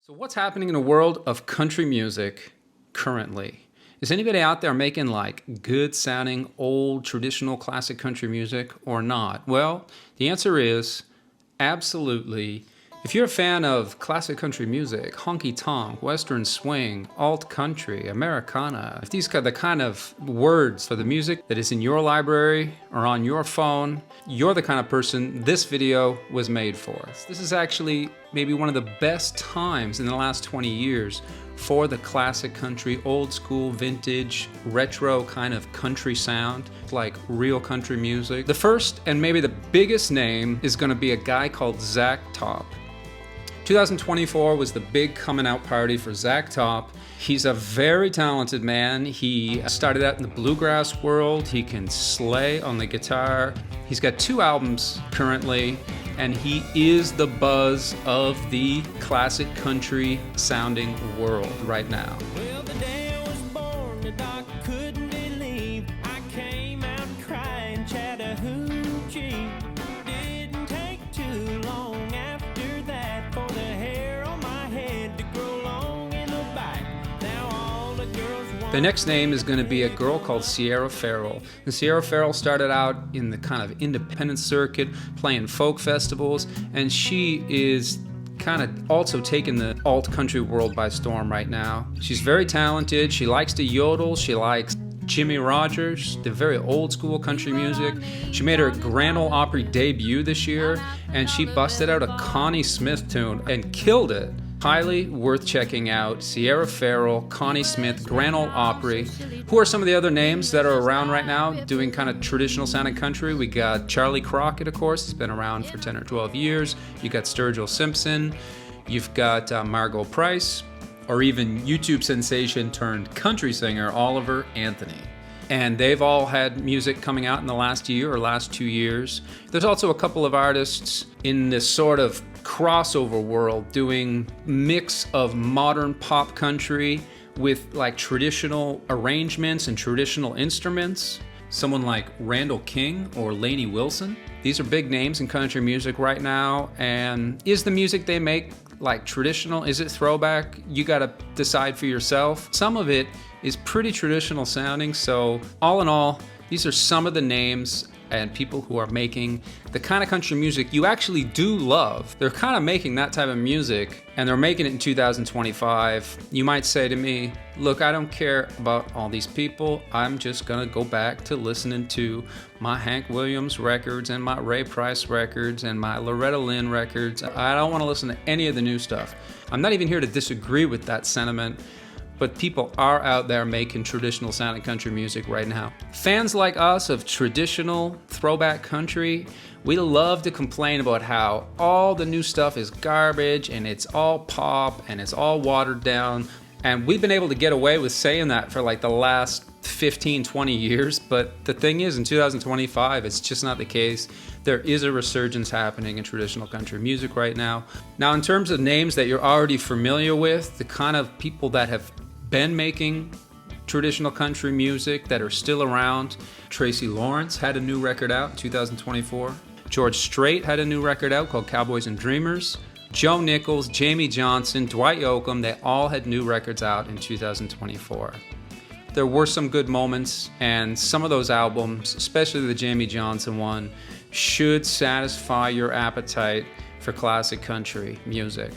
So what's happening in the world of country music currently? Is anybody out there making like good sounding old traditional classic country music or not? Well, the answer is absolutely. If you're a fan of classic country music, honky-tonk, western swing, alt country, Americana, if these are the kind of words for the music that is in your library or on your phone, you're the kind of person this video was made for. This is actually maybe one of the best times in the last 20 years for the classic country, old school, vintage, retro kind of country sound, like real country music. The first and maybe the biggest name is going to be a guy called Zach Top. 2024 was the big coming out party for Zach Top. He's a very talented man. He started out in the bluegrass world. He can slay on the guitar. He's got 2 albums currently, and he is the buzz of the classic country sounding world right now. Well, the day I was born, the doc couldn't believe I came out crying Chattahoochee. Didn't take too long after that for the hair on my head to grow long in the back. Now all the girls want. The next name is going to be a girl called Sierra Farrell. And Sierra Farrell started out in the kind of independent circuit, playing folk festivals, and she is kind of also taking the alt country world by storm right now. She's very talented. She likes to yodel. She likes Jimmy Rogers, the very old school country music. She made her Grand Ole Opry debut this year, and she busted out a Connie Smith tune and killed it. Highly worth checking out. Sierra Farrell, Connie Smith, Grand Ole Opry. Who are some of the other names that are around right now doing kind of traditional sounding country? We got Charlie Crockett, of course. He's been around for 10 or 12 years. You got Sturgill Simpson. You've got Margot Price, or even YouTube sensation turned country singer Oliver Anthony. And they've all had music coming out in the last year or last 2 years. There's also a couple of artists in this sort of crossover world doing mix of modern pop country with like traditional arrangements and traditional instruments. Someone like Randall King or Lainey Wilson. These are big names in country music right now. And is the music they make like traditional? Is it throwback? You gotta decide for yourself. Some of it is pretty traditional sounding. So all in all, these are some of the names and people who are making the kind of country music you actually do love. They're kind of making that type of music, and they're making it in 2025. You might say to me, look, I don't care about all these people. I'm just gonna go back to listening to my Hank Williams records and my Ray Price records and my Loretta Lynn records. I don't wanna listen to any of the new stuff. I'm not even here to disagree with that sentiment, but people are out there making traditional sounding country music right now. Fans like us of traditional throwback country, we love to complain about how all the new stuff is garbage and it's all pop and it's all watered down. And we've been able to get away with saying that for like the last 15, 20 years. But the thing is, in 2025, it's just not the case. There is a resurgence happening in traditional country music right now. Now, in terms of names that you're already familiar with, the kind of people that have been making traditional country music that are still around. Tracy Lawrence had a new record out in 2024. George Strait had a new record out called Cowboys and Dreamers. Joe Nichols, Jamie Johnson, Dwight Yoakam, they all had new records out in 2024. There were some good moments, and some of those albums, especially the Jamie Johnson one, should satisfy your appetite for classic country music.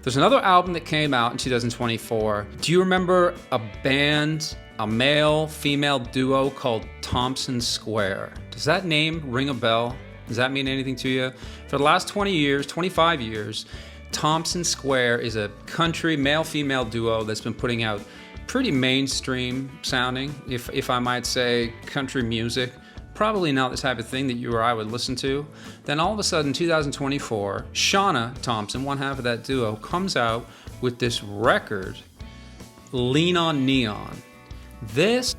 There's another album that came out in 2024. Do you remember a band, a male-female duo called Thompson Square? Does that name ring a bell? Does that mean anything to you? For the last 20 years, 25 years, Thompson Square is a country male-female duo that's been putting out pretty mainstream sounding, if I might say, country music. Probably not the type of thing that you or I would listen to. Then all of a sudden, 2024, Shauna Thompson, one half of that duo, comes out with this record, Lean on Neon. This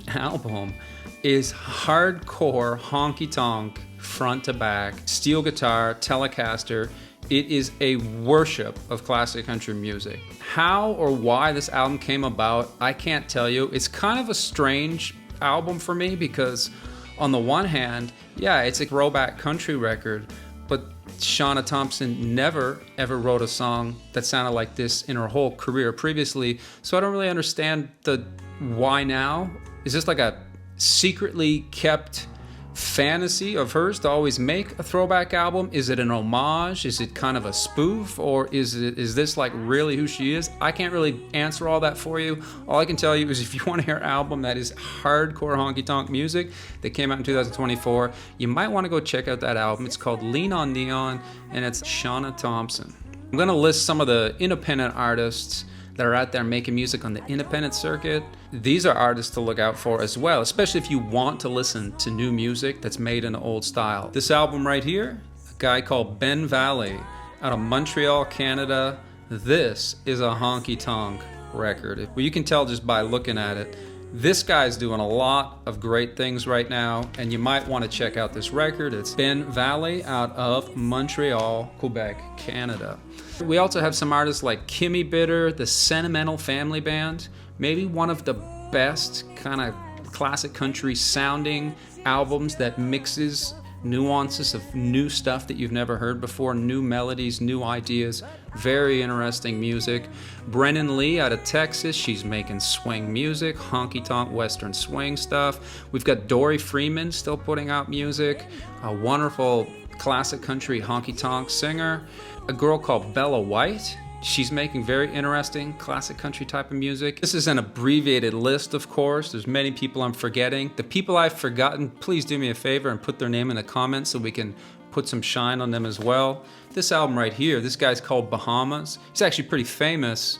album is hardcore honky-tonk, front to back, steel guitar, Telecaster. It is a worship of classic country music. How or why this album came about, I can't tell you. It's kind of a strange album for me because on the one hand, yeah, it's a throwback country record, but Shauna Thompson never ever wrote a song that sounded like this in her whole career previously, so I don't really understand the why now. Is this like a secretly kept fantasy of hers to always make a throwback album? Is it an homage? Is it kind of a spoof? Or is this like really who she is? I can't really answer all that for you. All I can tell you is if you want to hear an album that is hardcore honky-tonk music that came out in 2024, you might want to go check out that album. It's called Lean on Neon, and it's Shauna Thompson. I'm going to list some of the independent artists that are out there making music on the independent circuit. These are artists to look out for as well, especially if you want to listen to new music that's made in the old style. This album right here, a guy called Ben Valley out of Montreal, Canada. This is a honky-tonk record. Well, you can tell just by looking at it. This guy's doing a lot of great things right now, and you might want to check out this record. It's Ben Valley out of Montreal, Quebec, Canada. We also have some artists like Kimmy Bitter, the Sentimental Family Band, maybe one of the best kind of classic country sounding albums that mixes nuances of new stuff that you've never heard before, new melodies, new ideas, very interesting music. Brennan Lee out of Texas, she's making swing music, honky-tonk western swing stuff. We've got Dory Freeman still putting out music, a wonderful classic country honky-tonk singer. A girl called Bella White, she's making very interesting classic country type of music. This is an abbreviated list, of course. There's many people I'm forgetting. The people I've forgotten, please do me a favor and put their name in the comments so we can put some shine on them as well. This album right here, this guy's called Bahamas. He's actually pretty famous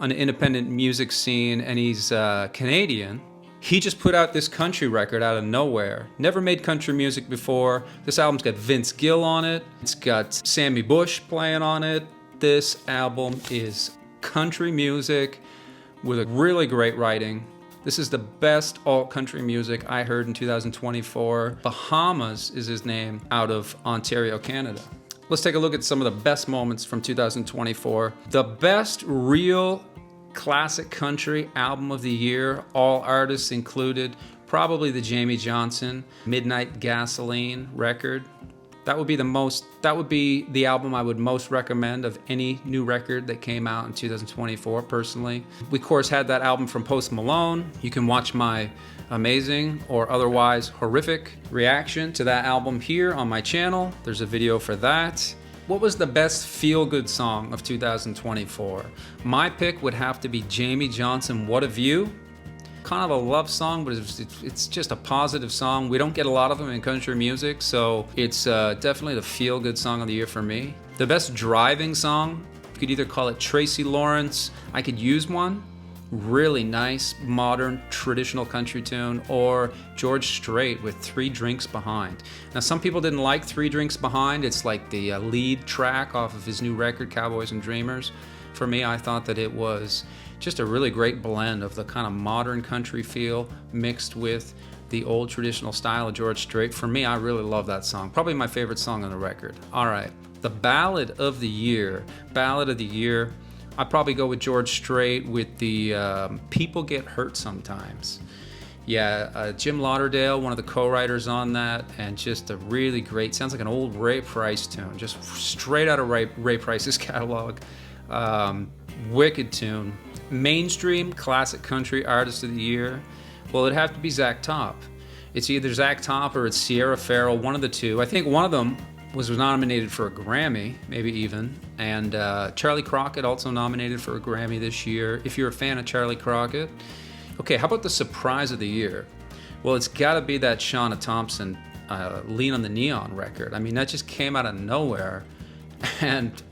on the independent music scene, and he's Canadian. He just put out this country record out of nowhere. Never made country music before. This album's got Vince Gill on it. It's got Sammy Bush playing on it. This album is country music with a really great writing. This is the best alt-country music I heard in 2024. Bahamas is his name, out of Ontario, Canada. Let's take a look at some of the best moments from 2024. The best real classic country album of the year, all artists included, probably the Jamie Johnson Midnight Gasoline record. That would be the album I would most recommend of any new record that came out in 2024 personally. We of course had that album from Post Malone. You can watch my amazing or otherwise horrific reaction to that album here on my channel. There's a video for that. What was the best feel-good song of 2024? My pick would have to be Jamie Johnson, What a View. Kind of a love song, but it's just a positive song. We don't get a lot of them in country music, so it's definitely the feel-good song of the year for me. The best driving song, you could either call it Tracy Lawrence, I Could Use One, really nice, modern, traditional country tune, or George Strait with Three Drinks Behind. Now, some people didn't like Three Drinks Behind. It's like the lead track off of his new record, Cowboys and Dreamers. For me, I thought that it was just a really great blend of the kind of modern country feel mixed with the old traditional style of George Strait. For me, I really love that song. Probably my favorite song on the record. All right, the ballad of the year. Ballad of the year. I'd probably go with George Strait with the People Get Hurt Sometimes. Yeah, Jim Lauderdale, one of the co-writers on that, and just a really great, sounds like an old Ray Price tune, just straight out of Ray Price's catalog. Wicked tune. Mainstream classic country artist of the year. Well, it'd have to be Zach Top. It's either Zach Top or it's Sierra Farrell, one of the two. I think one of them was nominated for a Grammy, maybe even. And Charlie Crockett also nominated for a Grammy this year, if you're a fan of Charlie Crockett. Okay, how about the surprise of the year? Well, it's gotta be that Shauna Thompson Lean on the Neon record. I mean, that just came out of nowhere. And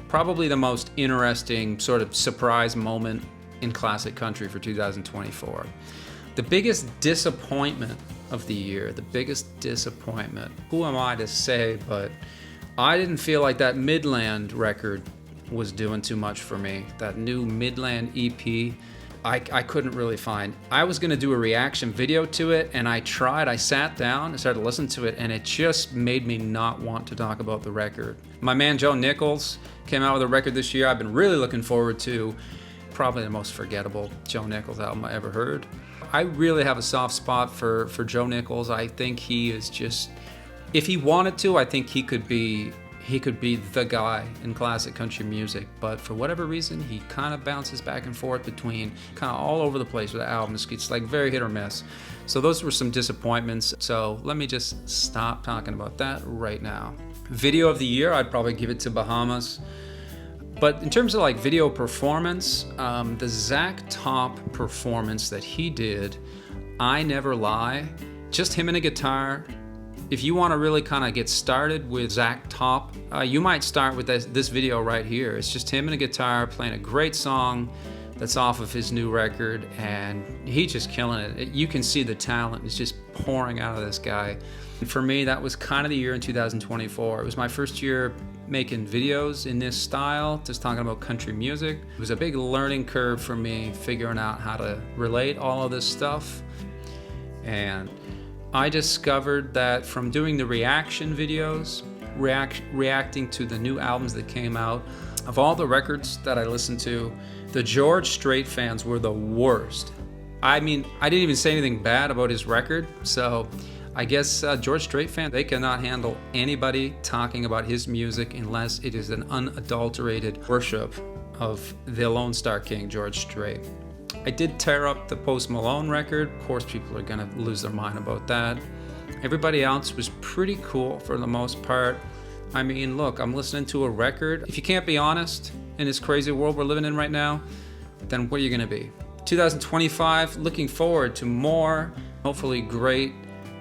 probably the most interesting sort of surprise moment in classic country for 2024. The biggest disappointment of the year, the biggest disappointment. Who am I to say, but I didn't feel like that Midland record was doing too much for me. That new Midland EP, I couldn't really find. I was gonna do a reaction video to it, and I tried. I sat down and started listening to it, and it just made me not want to talk about the record. My man Joe Nichols came out with a record this year I've been really looking forward to. Probably the most forgettable Joe Nichols album I ever heard. I really have a soft spot for Joe Nichols. I think he is just, if he wanted to, I think he could be he could be the guy in classic country music, but for whatever reason, he kind of bounces back and forth between kind of all over the place with the albums. It's like very hit or miss. So those were some disappointments. So let me just stop talking about that right now. Video of the year, I'd probably give it to Bahamas. But in terms of like video performance, the Zach Top performance that he did, I Never Lie, just him and a guitar. If you want to really kind of get started with Zach Top, you might start with this video right here. It's just him and a guitar playing a great song that's off of his new record, and he's just killing it. You can see the talent is just pouring out of this guy. And for me, that was kind of the year in 2024. It was my first year making videos in this style, just talking about country music. It was a big learning curve for me, figuring out how to relate all of this stuff. And I discovered that from doing the reaction videos, reacting to the new albums that came out, of all the records that I listened to, the George Strait fans were the worst. I mean, I didn't even say anything bad about his record, so I guess George Strait fans, they cannot handle anybody talking about his music unless it is an unadulterated worship of the Lone Star King, George Strait. I did tear up the Post Malone record. Of course, people are gonna lose their mind about that. Everybody else was pretty cool for the most part. I mean, look, I'm listening to a record. If you can't be honest in this crazy world we're living in right now, then what are you gonna be? 2025, looking forward to more, hopefully great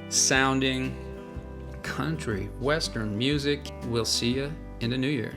sounding country, western music. We'll see you in the new year.